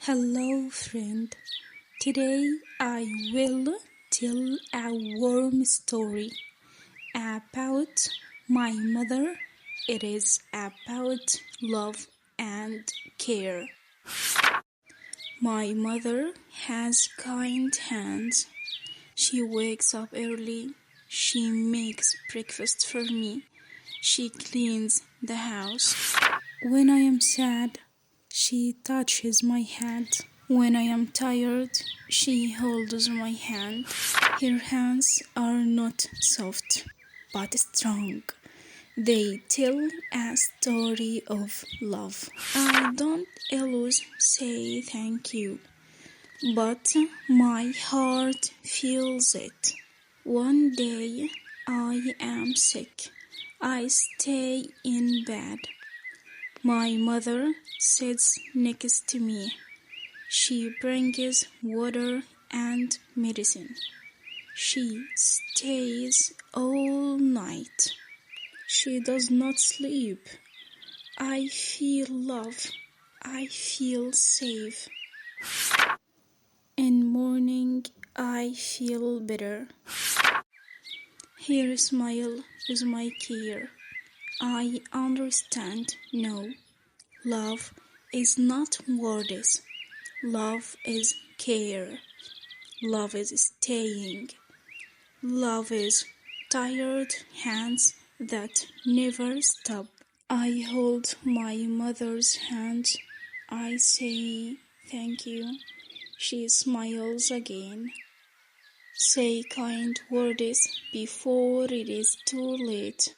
Hello, friend. Today I will tell a warm story about my mother. It is about love and care. My mother has kind hands. She wakes up early. She makes breakfast for me. She cleans the house. When I am sad, she touches my head. When I am tired, she holds my hand. Her hands are not soft, but strong. They tell a story of love. I don't always say thank you, but my heart feels it. One day I am sick. I stay in bed. My mother sits next to me. She brings water and medicine. She stays all night. She does not sleep. I feel love. I feel safe. In morning, I feel better. Her smile is my care. I understand now. Love is not words. Love is care. Love is staying. Love is tired hands that never stop. I hold my mother's hand. I say thank you. She smiles again. Say kind words before it is too late.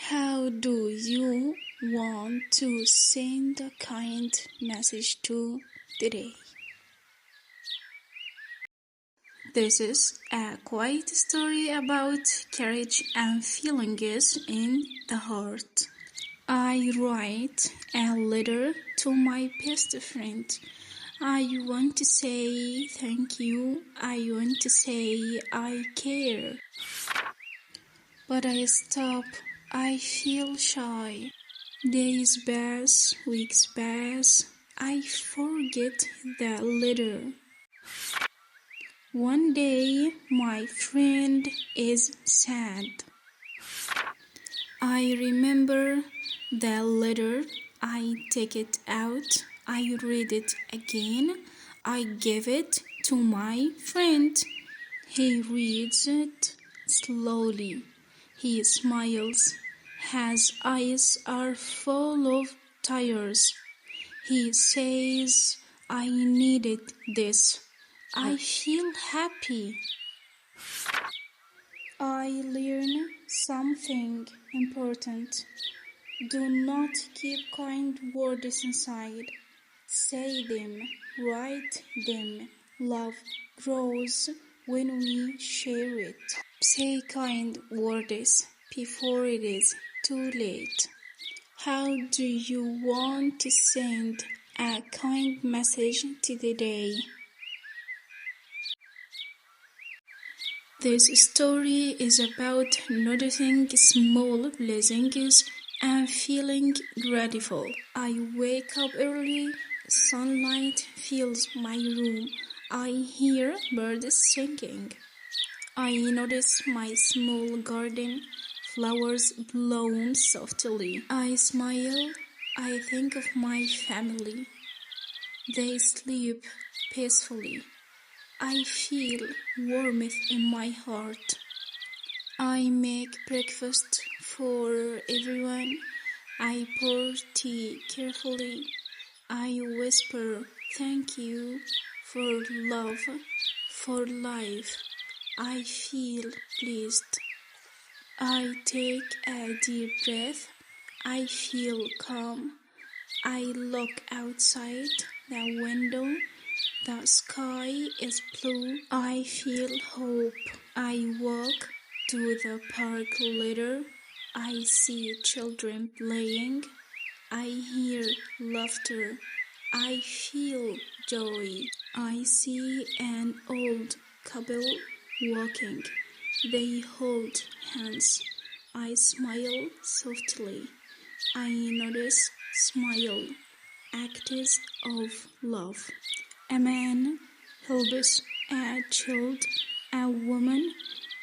How do you want to send a kind message to today? This is a quiet story about courage and feelings in the heart. I write a letter to my best friend. I want to say thank you. I want to say I care. But I stop. I feel shy. Days pass, weeks pass. I forget the letter. One day, my friend is sad. I remember the letter. I take it out. I read it again. I give it to my friend. He reads it slowly. He smiles. His eyes are full of tears. He says, I needed this. I feel happy. I learn something important. Do not keep kind words inside. Say them, write them. Love grows when we share it. Say kind words before it is too late. How do you want to send a kind message today? This story is about noticing small blessings and feeling grateful. I wake up early, sunlight fills my room. I hear birds singing. I notice my small garden, flowers bloom softly. I smile. I think of my family. They sleep peacefully. I feel warmth in my heart. I make breakfast for everyone. I pour tea carefully. I whisper thank you for love, for life. I feel pleased. I take a deep breath. I feel calm. I look outside the window. The sky is blue. I feel hope. I walk to the park later. I see children playing. I hear laughter. I feel joy. I see an old couple walking. They hold hands. I smile softly. I notice smile. acts of love. A man helps a child, a woman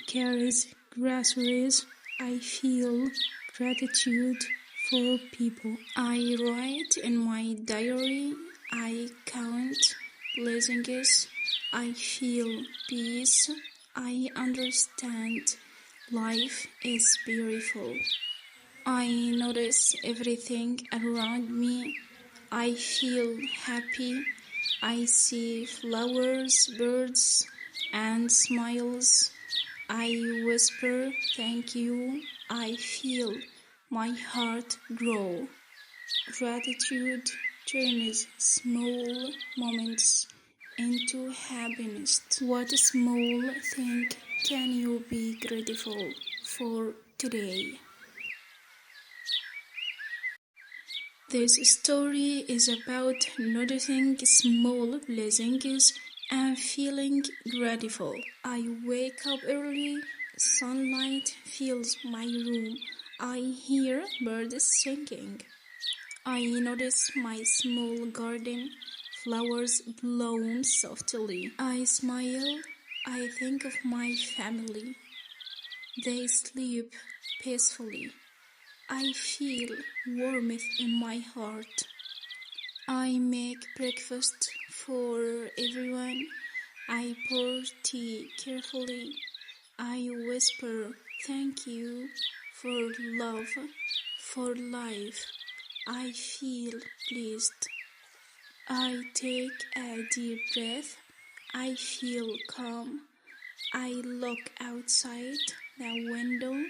carries groceries. I feel gratitude for people. I write in my diary, I count blessings, I feel peace, I understand life is beautiful. I notice everything around me. I feel happy. I see flowers, birds, and smiles. I whisper thank you. I feel my heart grow. Gratitude turns small moments into happiness. What small thing can you be grateful for today? This story is about noticing small blessings and feeling grateful. I wake up early, sunlight fills my room. I hear birds singing. I notice my small garden, flowers bloom softly. I smile, I think of my family. They sleep peacefully. I feel warmth in my heart. I make breakfast for everyone. I pour tea carefully. I whisper thank you for love, for life. I feel pleased. I take a deep breath. I feel calm. I look outside the window.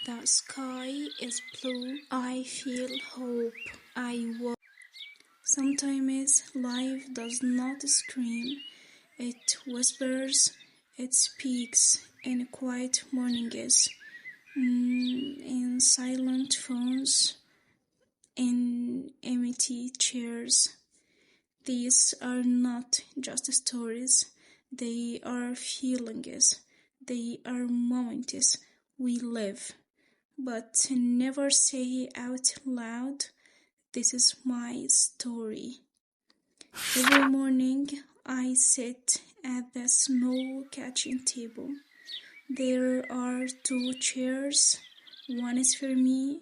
The sky is blue. I feel hope. I walk. Sometimes life does not scream. It whispers. It speaks in quiet mornings, in silent phones, in empty chairs. These are not just stories. They are feelings. They are moments we live, but never say out loud, this is my story. Every morning I sit at the small kitchen table. There are 2 chairs. One is for me.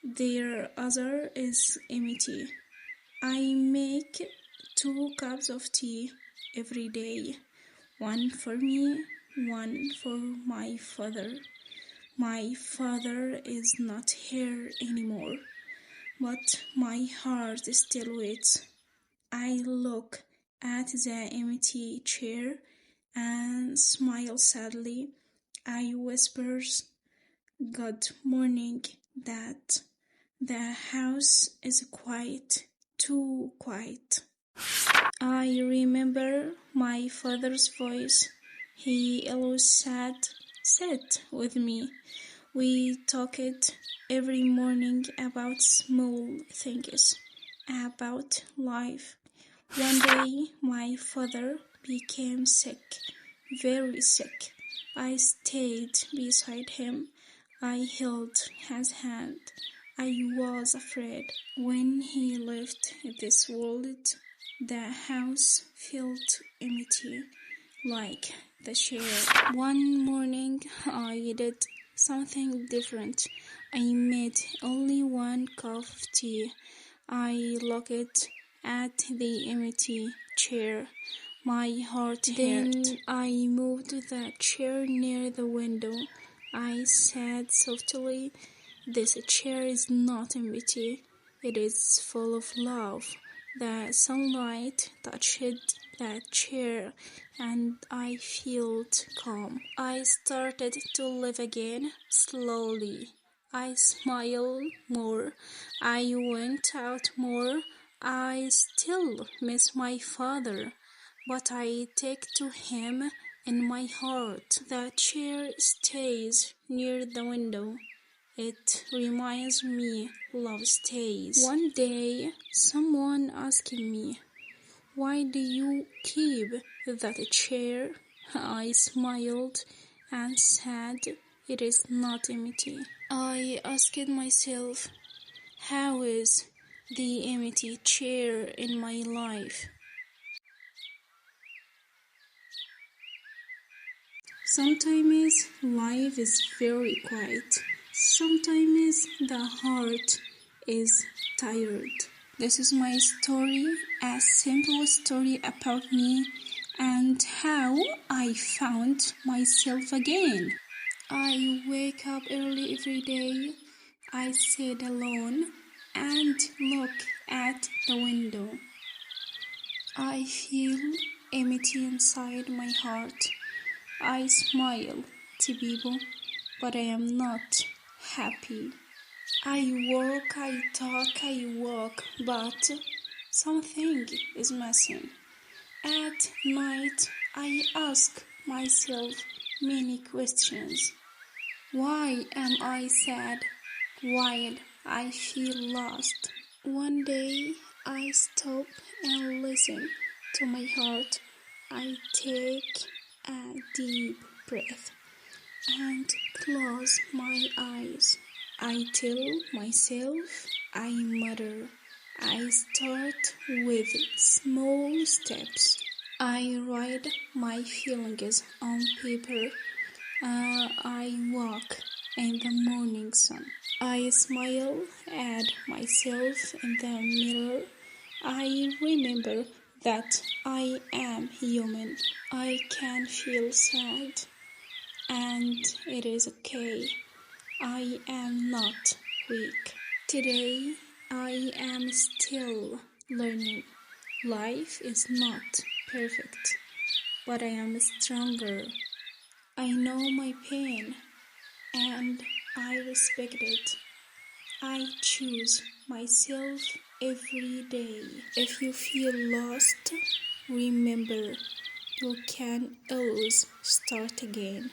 The other is empty. I make 2 cups of tea every day. One for me, one for my father. My father is not here anymore, but my heart still waits. I look at the empty chair and smile sadly. I whisper, "Good morning, Dad." The house is quiet, too quiet. I remember my father's voice. He always said, "Sit with me." We talked every morning about small things, about life. One day, my father became sick, very sick. I stayed beside him. I held his hand. I was afraid. When he left this world, the house felt empty, like the chair. One morning, I did something different. I made only 1 cup of tea. I looked at the empty chair. My heart hurt. Then I moved the chair near the window. I said softly, "This chair is not empty. It is full of love." The sunlight touched the chair and I felt calm. I started to live again, slowly. I smiled more. I went out more. I still miss my father, but I take to him in my heart. The chair stays near the window. It reminds me love stays. One day, someone asked me, "Why do you keep that chair?" I smiled and said, "It is not empty." I asked myself, how is the empty chair in my life. Sometimes life is very quiet. Sometimes the heart is tired. This is my story, a simple story about me and how I found myself again. I wake up early every day. I sit alone and look at the window. I feel empty inside my heart. I smile to people, but I am not happy. I work, I talk, I walk, but something is missing. At night, I ask myself many questions. Why am I sad while I feel lost? One day, I stop and listen to my heart. I take a deep breath and close my eyes. I tell myself I matter. I start with small steps. I write my feelings on paper. I walk in the morning sun. I smile at myself in the mirror. I remember that I am human. I can feel sad, and it is okay. I am not weak. Today, I am still learning. Life is not perfect, but I am stronger. I know my pain, and I respect it. I choose myself every day. If you feel lost, remember you can always start again.